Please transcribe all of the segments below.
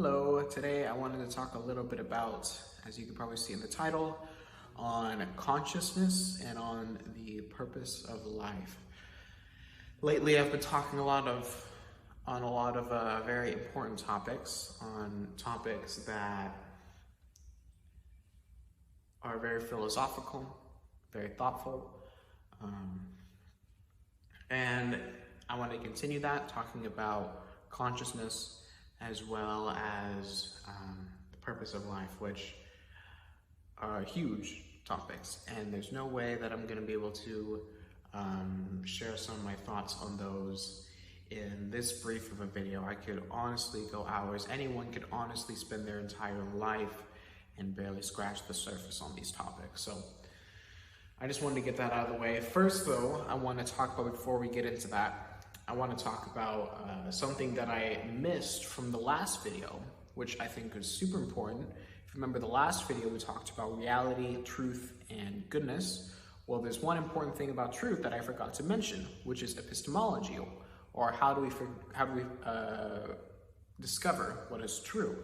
Hello, today I wanted to talk a little bit about, as you can probably see in the title, on consciousness and on the purpose of life. Lately I've been talking on a lot of very important topics, on topics that are very philosophical, very thoughtful, and I want to continue that, talking about consciousness as well as the purpose of life, which are huge topics, and there's no way that I'm going to be able to share some of my thoughts on those in this brief of a video. I could honestly go hours. Anyone could honestly spend their entire life and barely scratch the surface on these topics. So I just wanted to get that out of the way. First though, I want to talk about, before we get into that, I want to talk about something that I missed from the last video, which I think is super important. If you remember the last video, we talked about reality, truth, and goodness. Well, there's one important thing about truth that I forgot to mention, which is epistemology, or how do we discover what is true.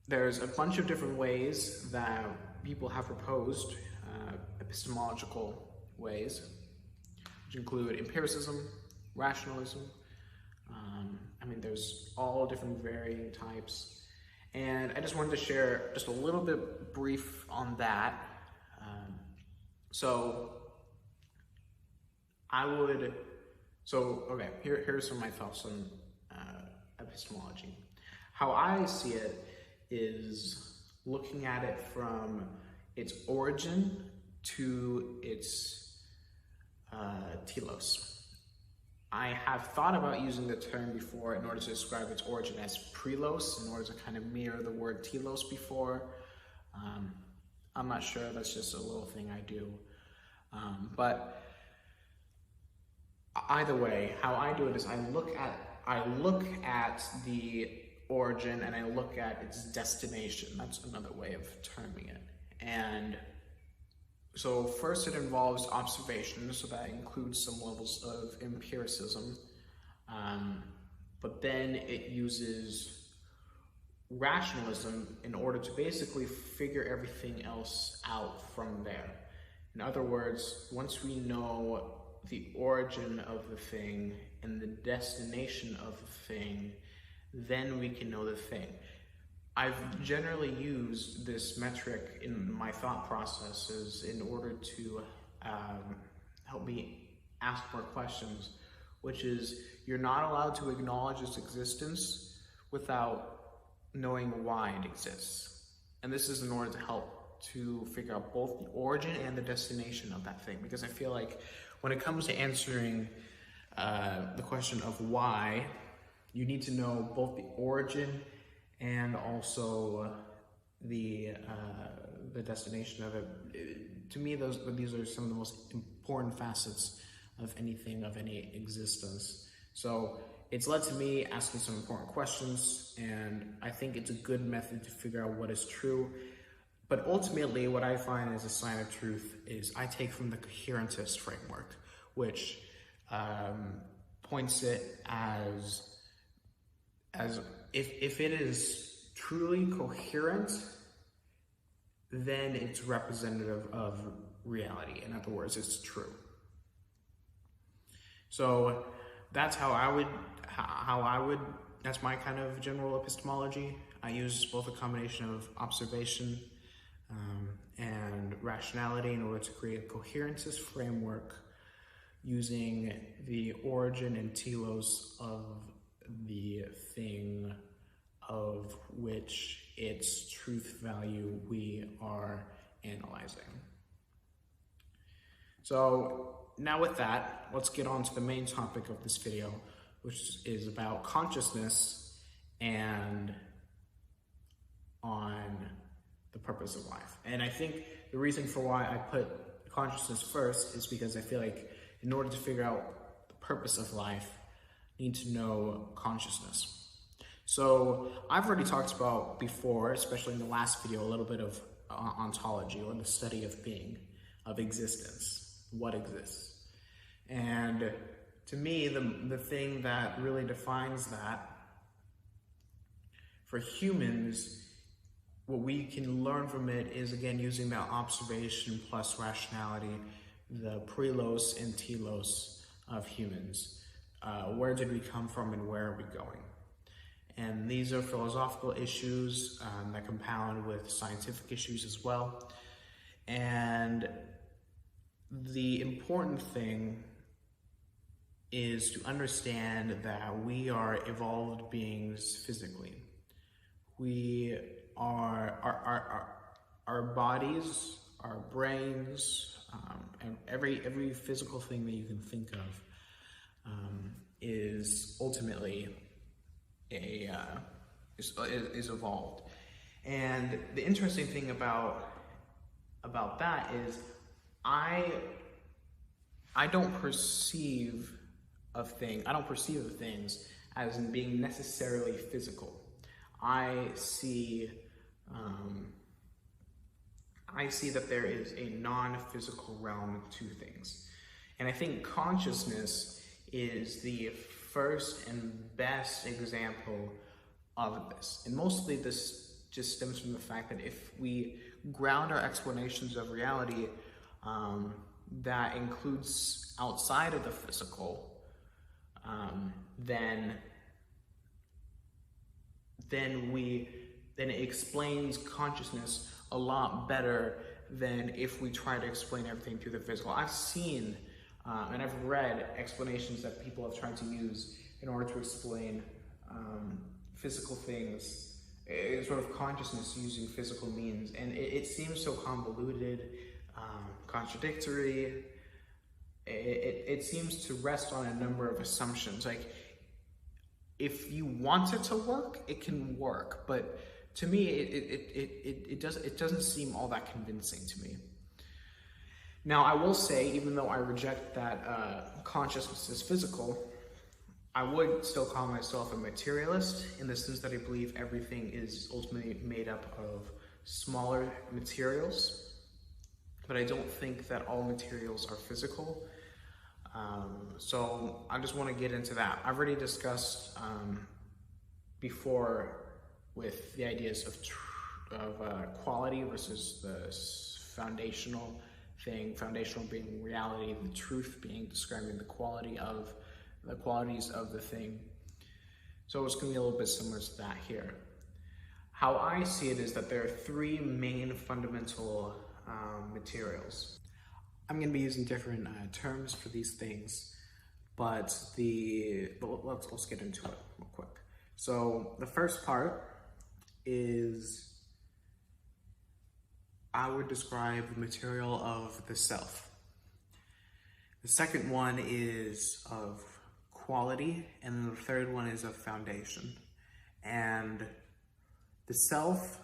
There's a bunch of different ways that people have proposed epistemological ways, which include empiricism, rationalism. There's all different varying types, and I just wanted to share just a little bit brief on that. Here's some of my thoughts on epistemology. How I see it is looking at it from its origin to its telos. I have thought about using the term before in order to describe its origin as prelos, in order to kind of mirror the word telos before. I'm not sure, that's just a little thing I do. But either way, how I do it is I look at the origin and I look at its destination. That's another way of terming it. And so first it involves observation, so that includes some levels of empiricism, but then it uses rationalism in order to basically figure everything else out from there. In other words, once we know the origin of the thing and the destination of the thing, then we can know the thing. I've generally used this metric in my thought processes in order to help me ask more questions, which is, you're not allowed to acknowledge its existence without knowing why it exists. And this is in order to help to figure out both the origin and the destination of that thing, because I feel like when it comes to answering the question of why, you need to know both the origin and also the destination of it. To me, these are some of the most important facets of anything, of any existence. So it's led to me asking some important questions, and I think it's a good method to figure out what is true. But ultimately, what I find as a sign of truth is I take from the coherentist framework, which points it as if it is truly coherent, then it's representative of reality. In other words, it's true. So that's how I would, that's my kind of general epistemology. I use both a combination of observation and rationality in order to create a coherentist framework using the origin and telos of the thing of which its truth value we are analyzing. So now with that, let's get on to the main topic of this video, which is about consciousness and on the purpose of life. And I think the reason for why I put consciousness first is because I feel like in order to figure out the purpose of life, you need to know consciousness. So I've already talked about before, especially in the last video, a little bit of ontology, or the study of being, of existence, what exists. And to me, the thing that really defines that For humans, what we can learn from it is, again, using that observation plus rationality, the prelos and telos of humans. Where did we come from and where are we going? And these are philosophical issues that compound with scientific issues as well. And the important thing is to understand that we are evolved beings physically. We are, our bodies, our brains, and every physical thing that you can think of is ultimately is evolved. And the interesting thing about that is I don't perceive of things as in being necessarily physical. I see that there is a non-physical realm to things. And I think consciousness is the first and best example of this. And mostly this just stems from the fact that if we ground our explanations of reality that includes outside of the physical, then it explains consciousness a lot better than if we try to explain everything through the physical. I've seen and I've read explanations that people have tried to use in order to explain physical things, sort of consciousness using physical means, and it seems so convoluted, contradictory. It seems to rest on a number of assumptions. Like, if you want it to work, it can work, but to me, it doesn't seem all that convincing to me. Now, I will say, even though I reject that consciousness is physical, I would still call myself a materialist in the sense that I believe everything is ultimately made up of smaller materials, but I don't think that all materials are physical. So I just want to get into that. I've already discussed before with the ideas of quality versus the foundational thing, foundational being reality, the truth being describing the qualities of the thing. So it's going to be a little bit similar to that here. How I see it is that there are three main fundamental materials. I'm going to be using different terms for these things, but let's get into it real quick. So the first part is, I would describe the material of the self. The second one is of quality, and then the third one is of foundation. And the self,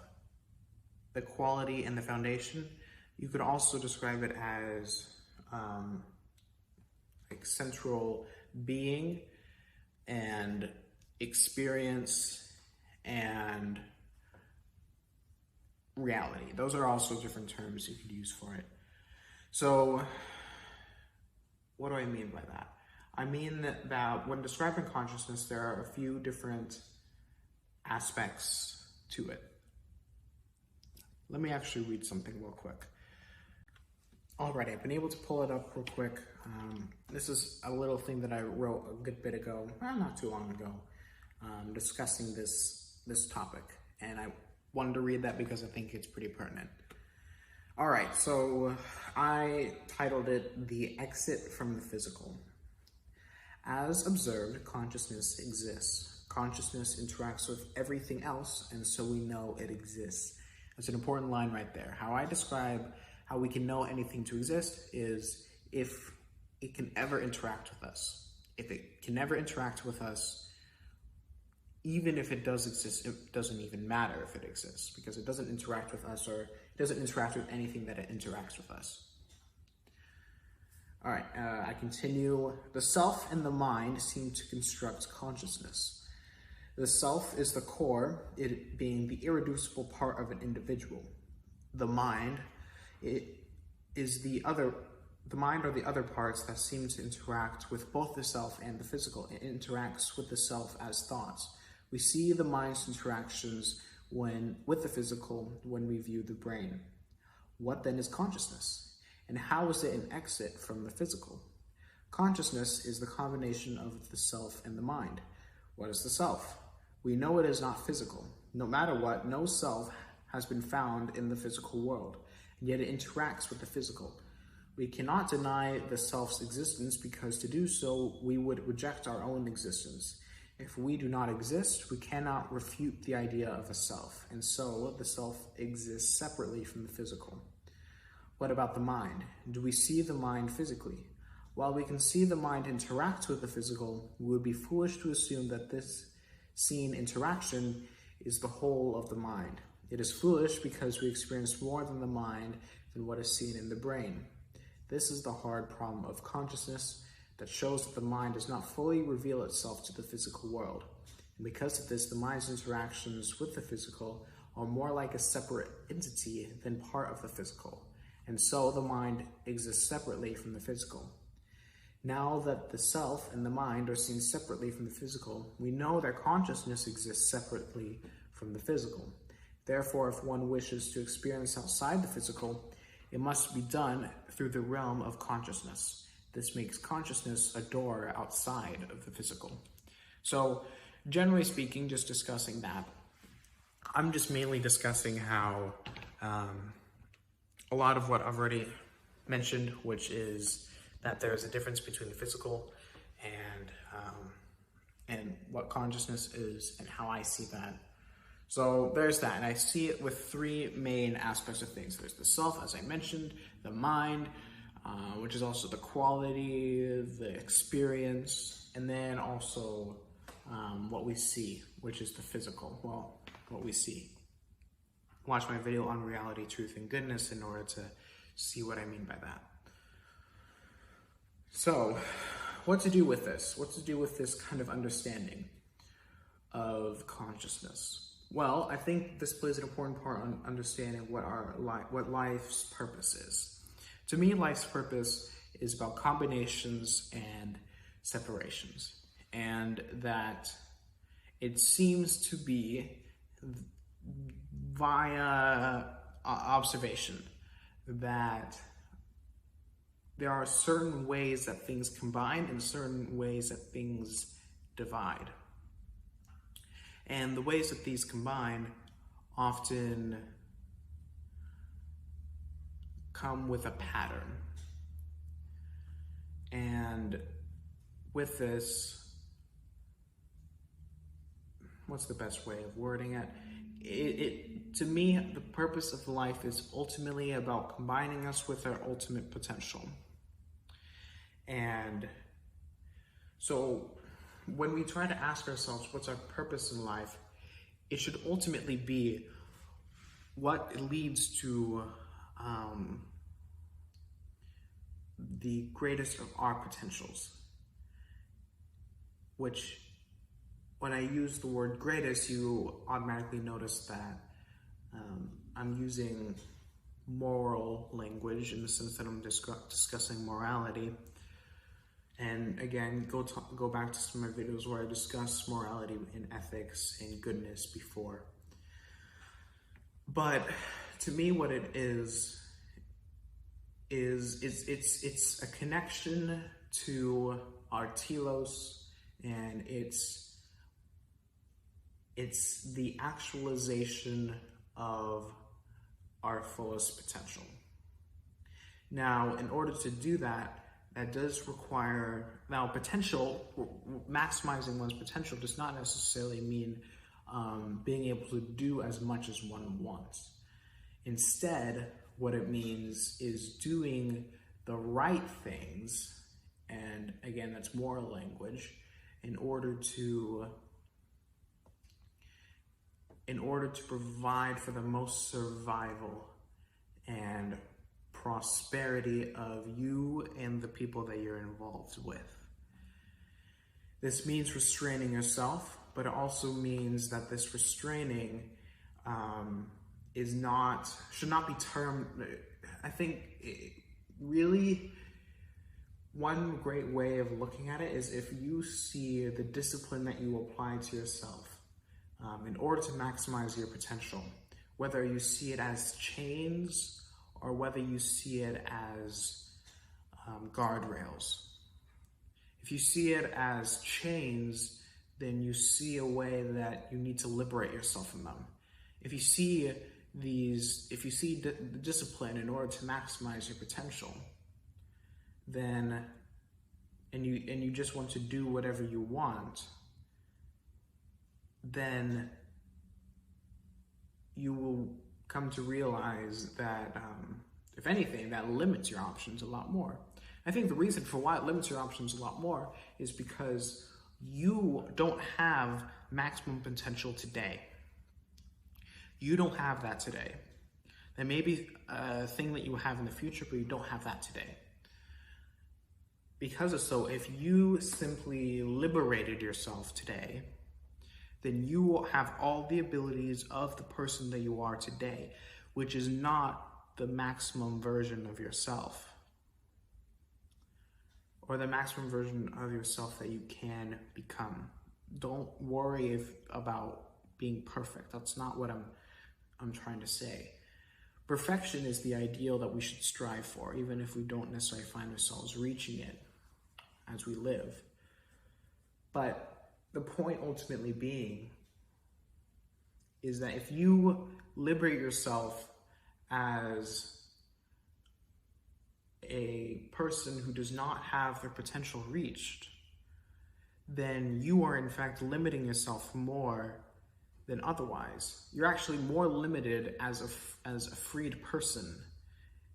the quality, and the foundation, you could also describe it as like central being and experience and reality. Those are also different terms you could use for it. So what do I mean by that? I mean that when describing consciousness, there are a few different aspects to it. Let me actually read something real quick. Alright, I've been able to pull it up real quick. This is a little thing that I wrote a good bit ago, not too long ago, discussing this topic. And I wanted to read that because I think it's pretty pertinent. Alright, so I titled it The Exit from the Physical. As observed, consciousness exists. Consciousness interacts with everything else, and so we know it exists. That's an important line right there. How I describe how we can know anything to exist is if it can ever interact with us. If it can never interact with us, even if it does exist, it doesn't even matter if it exists, because it doesn't interact with us, or it doesn't interact with anything that it interacts with us. All right, I continue. The self and the mind seem to construct consciousness. The self is the core, it being the irreducible part of an individual. The mind, the mind are the other parts that seem to interact with both the self and the physical. It interacts with the self as thoughts, We see the mind's interactions with the physical when we view the brain. What then is consciousness? And how is it an exit from the physical? Consciousness is the combination of the self and the mind. What is the self? We know it is not physical. No matter what, no self has been found in the physical world, and yet it interacts with the physical. We cannot deny the self's existence because to do so, we would reject our own existence. If we do not exist, we cannot refute the idea of a self, and so the self exists separately from the physical. What about the mind? Do we see the mind physically? While we can see the mind interact with the physical, we would be foolish to assume that this seen interaction is the whole of the mind. It is foolish because we experience more than the mind than what is seen in the brain. This is the hard problem of consciousness that shows that the mind does not fully reveal itself to the physical world. And because of this, the mind's interactions with the physical are more like a separate entity than part of the physical. And so the mind exists separately from the physical. Now that the self and the mind are seen separately from the physical, we know that consciousness exists separately from the physical. Therefore, if one wishes to experience outside the physical, it must be done through the realm of consciousness. This makes consciousness a door outside of the physical. So, generally speaking, just discussing that, I'm just mainly discussing how a lot of what I've already mentioned, which is that there's a difference between the physical and what consciousness is and how I see that. So there's that, and I see it with three main aspects of things. There's the self, as I mentioned, the mind, which is also the quality, the experience, and then also what we see, which is the physical, well, what we see. Watch my video on reality, truth, and goodness in order to see what I mean by that. So, what to do with this? What to do with this kind of understanding of consciousness? Well, I think this plays an important part on understanding what life's purpose is. To me, life's purpose is about combinations and separations, and that it seems to be via observation that there are certain ways that things combine and certain ways that things divide. And the ways that these combine often come with a pattern. And with this, what's the best way of wording it? To me, the purpose of life is ultimately about combining us with our ultimate potential. And so when we try to ask ourselves what's our purpose in life, it should ultimately be what leads to the greatest of our potentials. Which, when I use the word greatest, you automatically notice that I'm using moral language in the sense that I'm discussing morality. And again, go back to some of my videos where I discuss morality and ethics and goodness before. But to me, what it is it's a connection to our telos, and it's the actualization of our fullest potential. Now, in order to do that, that does require, now potential, maximizing one's potential does not necessarily mean being able to do as much as one wants. Instead, what it means is doing the right things, and again, that's moral language, in order to provide for the most survival and prosperity of you and the people that you're involved with. This means restraining yourself, but it also means that this restraining should not be termed, I think really one great way of looking at it is if you see the discipline that you apply to yourself in order to maximize your potential, whether you see it as chains or whether you see it as guardrails. If you see it as chains, then you see a way that you need to liberate yourself from them. If you see the discipline in order to maximize your potential, then and you just want to do whatever you want, then you will come to realize that, if anything, that limits your options a lot more. I think the reason for why it limits your options a lot more is because you don't have maximum potential today. You don't have that today. That may be a thing that you have in the future, but you don't have that today. Because of so, if you simply liberated yourself today, then you will have all the abilities of the person that you are today, which is not the maximum version of yourself, or the maximum version of yourself that you can become. Don't worry about being perfect. That's not what I'm trying to say. Perfection is the ideal that we should strive for, even if we don't necessarily find ourselves reaching it as we live. But the point ultimately being is that if you liberate yourself as a person who does not have their potential reached, then you are in fact limiting yourself more than otherwise. You're actually more limited as a freed person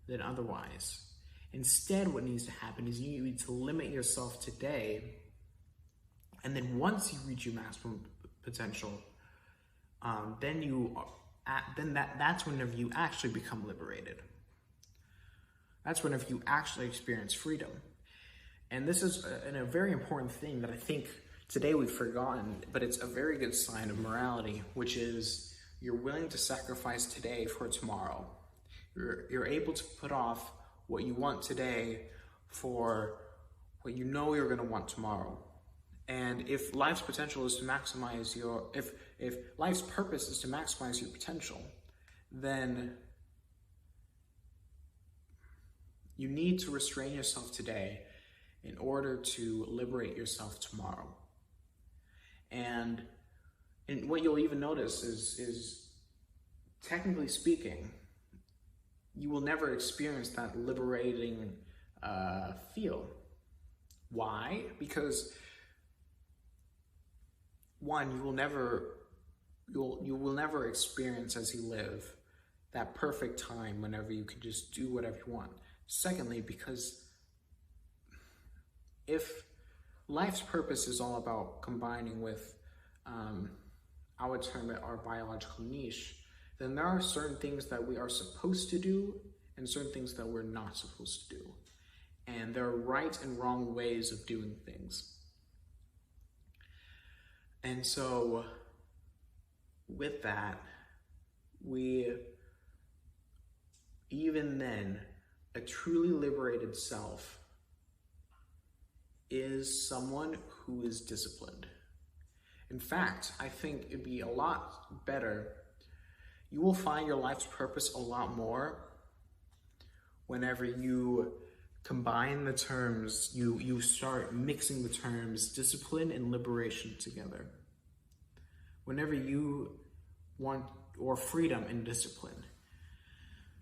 than otherwise. Instead, what needs to happen is you need to limit yourself today, and then once you reach your maximum potential, that's whenever you actually become liberated. That's whenever you actually experience freedom. And this is a very important thing that I think today we've forgotten, but it's a very good sign of morality, which is you're willing to sacrifice today for tomorrow. You're able to put off what you want today for what you know you're going to want tomorrow. And if life's potential is to maximize if life's purpose is to maximize your potential, then you need to restrain yourself today in order to liberate yourself tomorrow. And what you'll even notice is technically speaking, you will never experience that liberating feel. Why? Because one, you will never experience as you live that perfect time whenever you can just do whatever you want. Secondly, because if life's purpose is all about combining with, I would term it our biological niche, then there are certain things that we are supposed to do and certain things that we're not supposed to do. And there are right and wrong ways of doing things. And so with that, even then, a truly liberated self is someone who is disciplined. In fact, I think it'd be a lot better. You will find your life's purpose a lot more whenever you combine the terms, you start mixing the terms discipline and liberation together. Whenever you want, or freedom and discipline.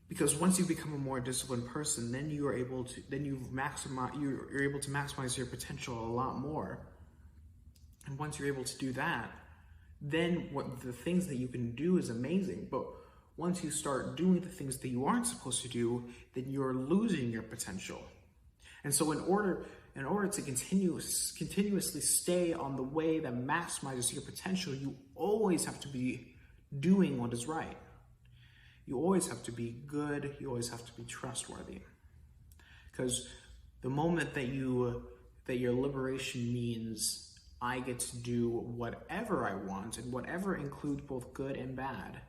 Because once you become a more disciplined person, then you're able to maximize your potential a lot more. And once you're able to do that, then what the things that you can do is amazing. But once you start doing the things that you aren't supposed to do, then you're losing your potential. And so in order to continuously stay on the way that maximizes your potential, you always have to be doing what is right. You always have to be good. You always have to be trustworthy. Because the moment that your liberation means I get to do whatever I want, and whatever includes both good and bad,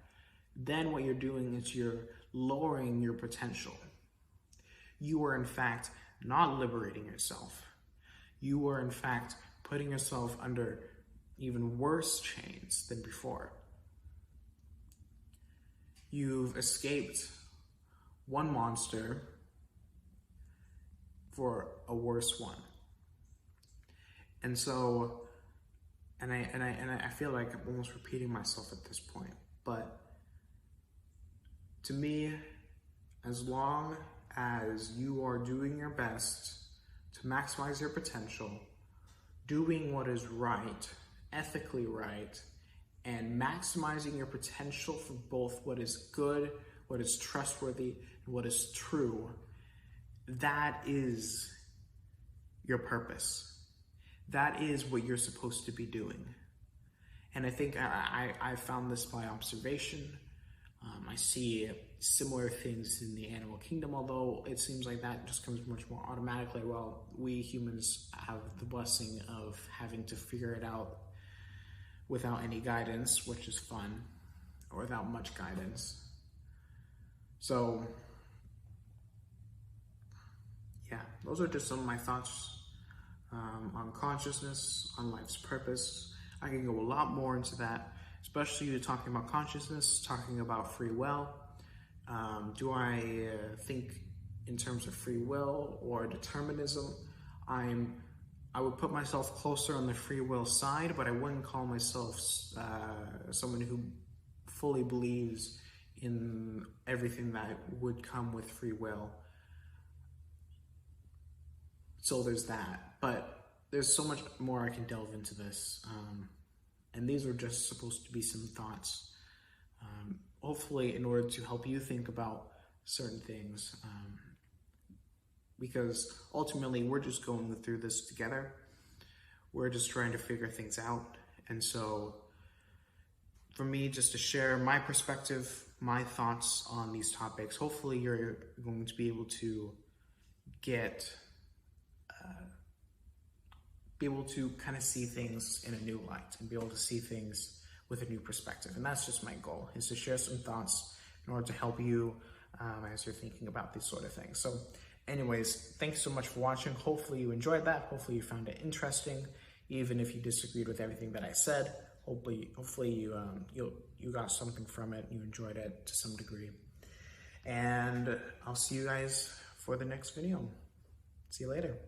then what you're doing is you're lowering your potential. You are in fact not liberating yourself. You are in fact putting yourself under even worse chains than before. You've escaped one monster for a worse one. And so, and I feel like I'm almost repeating myself at this point, but to me, as long as you are doing your best to maximize your potential, doing what is right, ethically right, and maximizing your potential for both what is good, what is trustworthy, and what is true, that is your purpose. That is what you're supposed to be doing. And I think I found this by observation. I see similar things in the animal kingdom, although it seems like that just comes much more automatically. Well, we humans have the blessing of having to figure it out without any guidance, which is fun, or without much guidance. So, yeah, those are just some of my thoughts on consciousness, on life's purpose. I can go a lot more into that, especially talking about consciousness, talking about free will. Do I think in terms of free will or determinism? I would put myself closer on the free will side, but I wouldn't call myself someone who fully believes in everything that would come with free will. So there's that, but there's so much more I can delve into this. And these are just supposed to be some thoughts, hopefully in order to help you think about certain things, because ultimately we're just going through this together. We're just trying to figure things out. And so for me, just to share my perspective, my thoughts on these topics, hopefully you're going to be able to be able to kind of see things in a new light and be able to see things with a new perspective. And that's just my goal, is to share some thoughts in order to help you as you're thinking about these sort of things. So anyways, thanks so much for watching. Hopefully you enjoyed that. Hopefully you found it interesting, even if you disagreed with everything that I said. Hopefully you got something from it. You enjoyed it to some degree. And I'll see you guys for the next video. See you later.